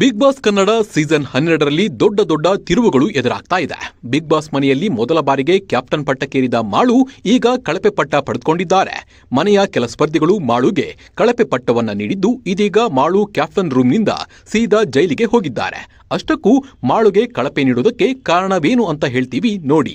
Big boss Kannada season 12ರಲ್ಲಿ ದೊಡ್ಡ ತಿರುವುಗಳು ಎದುರಾಗ್ತಾ ಇದೆ. Big boss ಮನೆಯಲ್ಲಿ ಮೊದಲ ಬಾರಿಗೆ ಕ್ಯಾಪ್ಟನ್ ಪಟ್ಟಕ್ಕೇರಿದ ಮಾಳು ಈಗ ಕಳಪೆ ಪಟ್ಟ ಪಡೆದುಕೊಂಡಿದ್ದಾರೆ. ಮನೆಯ ಕೆಲ ಸ್ಪರ್ಧಿಗಳು ಮಾಳುಗೆ ಕಳಪೆ ಪಟ್ಟವನ್ನ ನೀಡಿದ್ದು, ಇದೀಗ ಮಾಳು ಕ್ಯಾಪ್ಟನ್ ರೂಮ್ನಿಂದ ಸೀದಾ ಜೈಲಿಗೆ ಹೋಗಿದ್ದಾರೆ. ಅಷ್ಟಕ್ಕೂ ಮಾಳುಗೆ ಕಳಪೆ ನೀಡುವುದಕ್ಕೆ ಕಾರಣವೇನು ಅಂತ ಹೇಳ್ತೀವಿ ನೋಡಿ.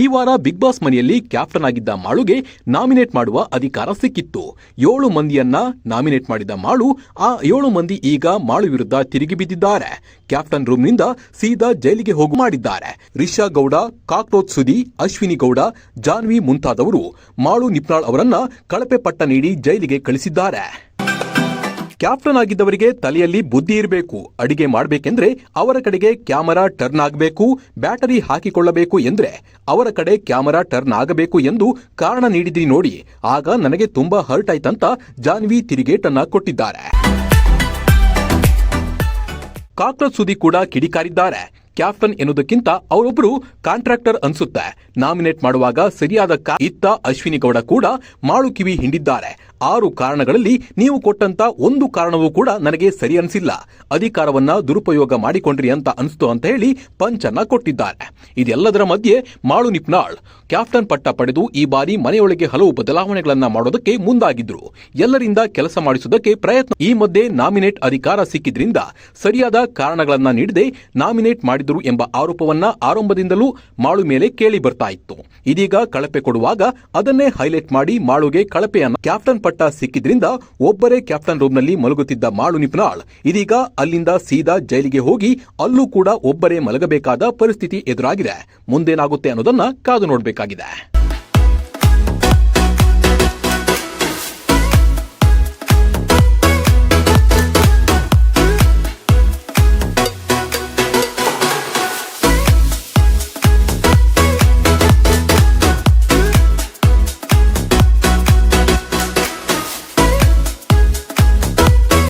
ಈ ವಾರ ಬಿಗ್ ಬಾಸ್ ಮನೆಯಲ್ಲಿ ಕ್ಯಾಪ್ಟನ್ ಆಗಿದ್ದ ಮಾಳುಗೆ ನಾಮಿನೇಟ್ ಮಾಡುವ ಅಧಿಕಾರ ಸಿಕ್ಕಿತ್ತು. 7 ಮಂದಿಯನ್ನ ನಾಮಿನೇಟ್ ಮಾಡಿದ ಮಾಳು, ಆ 7 ಮಂದಿ ಈಗ ಮಾಳು ವಿರುದ್ಧ ತಿರುಗಿ ಬಿದ್ದಿದ್ದಾರೆ. ಕ್ಯಾಪ್ಟನ್ ರೂಮ್ನಿಂದ ಸೀದಾ ಜೈಲಿಗೆ ಹೋಗು ಮಾಡಿದ್ದಾರೆ. ರಿಷಾ ಗೌಡ, ಕಾಕ್ರೋಚ್ ಸುದಿ, ಅಶ್ವಿನಿ ಗೌಡ, ಜಾನ್ವಿ ಮುಂತಾದವರು ಮಾಳು ನಿಪ್ನಾಳ್ ಅವರನ್ನ ಕಳಪೆ ಪಟ್ಟ ನೀಡಿ ಜೈಲಿಗೆ ಕಳಿಸಿದ್ದಾರೆ. ಕ್ಯಾಪ್ಟನ್ ಆಗಿದ್ದವರಿಗೆ ತಲೆಯಲ್ಲಿ ಬುದ್ಧಿ ಇರಬೇಕು. ಅಡಿಗೆ ಮಾಡಬೇಕೆಂದ್ರೆ ಅವರ ಕಡೆಗೆ ಕ್ಯಾಮರಾ ಟರ್ನ್ ಆಗಬೇಕು, ಬ್ಯಾಟರಿ ಹಾಕಿಕೊಳ್ಳಬೇಕು ಎಂದ್ರೆ ಅವರ ಕಡೆ ಕ್ಯಾಮರಾ ಟರ್ನ್ ಆಗಬೇಕು ಎಂದು ಕಾರಣ ನೀಡಿದ್ರಿ ನೋಡಿ. ಆಗ ನನಗೆ ತುಂಬಾ ಹರ್ಟ್ ಆಯ್ತಂತ ಜಾನ್ವಿ ತಿರುಗೇಟನ್ನ ಕೊಟ್ಟಿದ್ದಾರೆ. ಕಾಕ್ರೋಚ್ ಸುದಿ ಕೂಡ ಕಿಡಿಕಾರಿದ್ದಾರೆ. ಕ್ಯಾಪ್ಟನ್ ಎನ್ನುವುದಕ್ಕಿಂತ ಅವರೊಬ್ಬರು ಕಾಂಟ್ರಾಕ್ಟರ್ ಅನ್ಸುತ್ತೆ. ನಾಮಿನೇಟ್ ಮಾಡುವಾಗ ಸರಿಯಾದ ಇತ್ತ ಅಶ್ವಿನಿ ಗೌಡ ಕೂಡ ಮಾಳು ಕಿವಿ ಹಿಂಡಿದ್ದಾರೆ. 6 ಕಾರಣಗಳಲ್ಲಿ ನೀವು ಕೊಟ್ಟಂತ ಒಂದು ಕಾರಣವೂ ಕೂಡ ನನಗೆ ಸರಿ ಅನಿಸಿಲ್ಲ, ಅಧಿಕಾರವನ್ನ ದುರುಪಯೋಗ ಮಾಡಿಕೊಂಡ್ರಿ ಅಂತ ಅನಿಸ್ತು ಅಂತ ಹೇಳಿ ಪಂಚನ್ನ ಕೊಟ್ಟಿದ್ದಾರೆ. ಇದೆಲ್ಲದರ ಮಧ್ಯೆ ಮಾಳು ನಿಪ್ನಾಳ್ ಕ್ಯಾಪ್ಟನ್ ಪಟ್ಟ ಪಡೆದು ಈ ಬಾರಿ ಮನೆಯೊಳಗೆ ಹಲವು ಬದಲಾವಣೆಗಳನ್ನ ಮಾಡೋದಕ್ಕೆ ಮುಂದಾಗಿದ್ರು. ಎಲ್ಲರಿಂದ ಕೆಲಸ ಮಾಡಿಸುವುದಕ್ಕೆ ಪ್ರಯತ್ನ. ಈ ಮಧ್ಯೆ ನಾಮಿನೇಟ್ ಅಧಿಕಾರ ಸಿಕ್ಕಿದ್ರಿಂದ ಸರಿಯಾದ ಕಾರಣಗಳನ್ನ ನೀಡದೆ ನಾಮಿನೇಟ್ ಮಾಡಿದ್ರು ಎಂಬ ಆರೋಪವನ್ನ ಆರಂಭದಿಂದಲೂ ಮಾಳು ಮೇಲೆ ಕೇಳಿ ಬರ್ತಾ ಇತ್ತು. ಇದೀಗ ಕಳಪೆ ಕೊಡುವಾಗ ಅದನ್ನೇ ಹೈಲೈಟ್ ಮಾಡಿ ಮಾಳುಗೆ ಕಳಪೆಯನ್ನ ಕ್ಯಾಪ್ಟನ್ ಪಟ್ಟ ಸಿಕ್ಕಿದ್ರಿಂದ ಒಬ್ಬರೇ ಕ್ಯಾಪ್ಟನ್ ರೂಮ್ನಲ್ಲಿ ಮಲಗುತ್ತಿದ್ದ ಮಾಳು ನಿಪ್ನಾಳ್ ಇದೀಗ ಅಲ್ಲಿಂದ ಸೀದಾ ಜೈಲಿಗೆ ಹೋಗಿ ಅಲ್ಲೂ ಕೂಡ ಒಬ್ಬರೇ ಮಲಗಬೇಕಾದ ಪರಿಸ್ಥಿತಿ ಎದುರಾಗಿದೆ. ಮುಂದೇನಾಗುತ್ತೆ ಅನ್ನೋದನ್ನ ಕಾದು ನೋಡಬೇಕಾಗಿದೆ.